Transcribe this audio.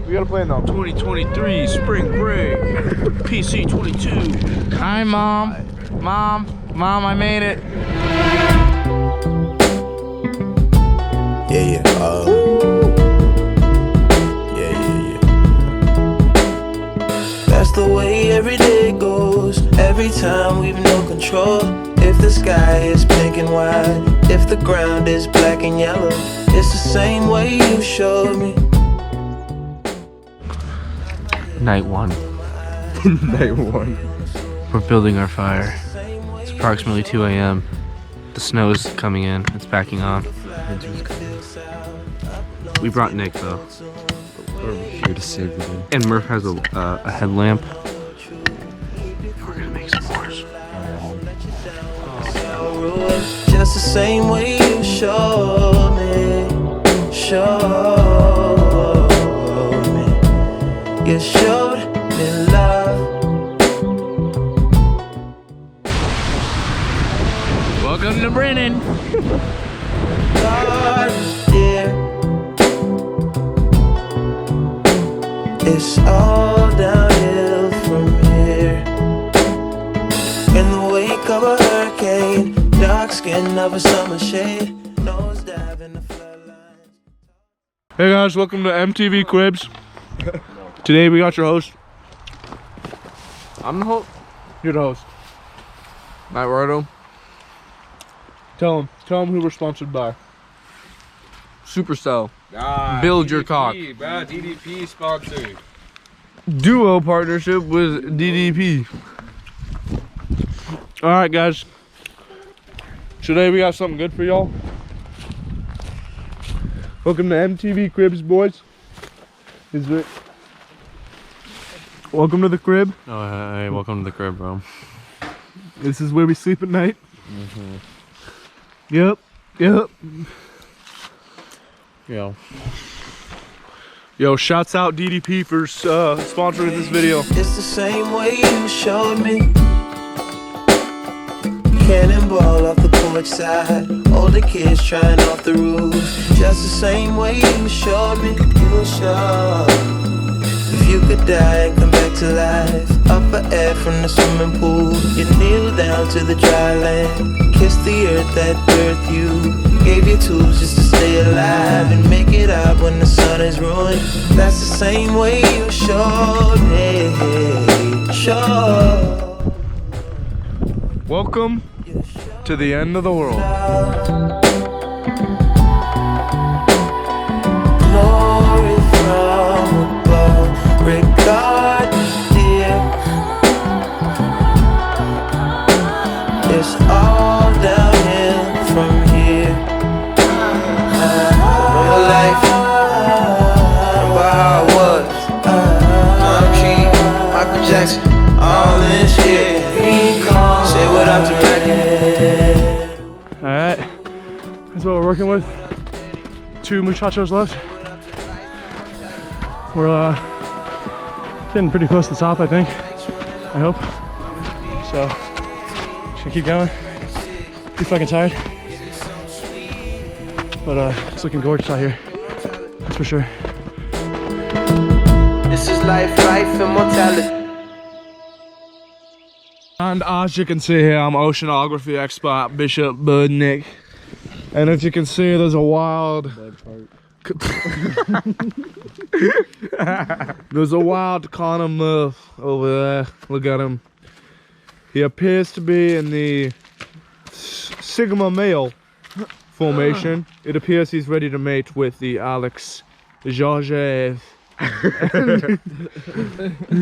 We gotta play now. 2023 spring break. PC 22. Hi, Mom. Mom, I made it. Yeah. That's the way every day goes. Every time we've no control. If the sky is pink and white, if the ground is black and yellow, it's the same way you showed me. Night one. Night one. We're building our fire. It's approximately 2 a.m. The snow is coming in. It's packing on. We brought Nick though. We're here to save the day. And Murph has a headlamp. We're gonna make some s'mores. Just the same way you showed me. You showed me love. Welcome to Brennan. God, dear. It's all downhill from here. In the wake of a hurricane, dark skin of a summer shade, nose dive in the floodlines. Hey guys, welcome to MTV Cribs. Today we got your host. I'm the host. You're the host. Matt Rido. Tell him who we're sponsored by. Supercell. Build your cock. Bro, DDP sponsored. Duo partnership with DDP. Alright guys. Today we got something good for y'all. Welcome to MTV Cribs, boys. Welcome to the crib. Oh, hey, welcome to the crib, bro. This is where we sleep at night. Yep. Yo. Yo, shouts out DDP for sponsoring this video. It's the same way you showed me. Cannonball off the porch side, older kids trying off the roof. Just the same way you showed me. You showed. If you could die and come back to life, up for air from the swimming pool, you kneel down to the dry land, kiss the earth that birthed you, gave you tools just to stay alive and make it out when the sun is ruined. That's the same way you showed me. Welcome to the end of the world. Glory from above, regard me, dear. It's all downhill from here. Real life, remember how it was. I'm King, Michael Jackson, all this shit. Say what up to Alright, that's what we're working with. 2 muchachos left. We're getting pretty close to the top, I think. I hope. So, just gonna keep going. Pretty fucking tired. But it's looking gorgeous out here. That's for sure. This is life, immortality. And as you can see here, I'm oceanography expert Bishop Budnick. And as you can see, there's a wild... There's a wild Connor Murph over there. Look at him. He appears to be in the Sigma male formation. It appears he's ready to mate with the Alex Georgiev.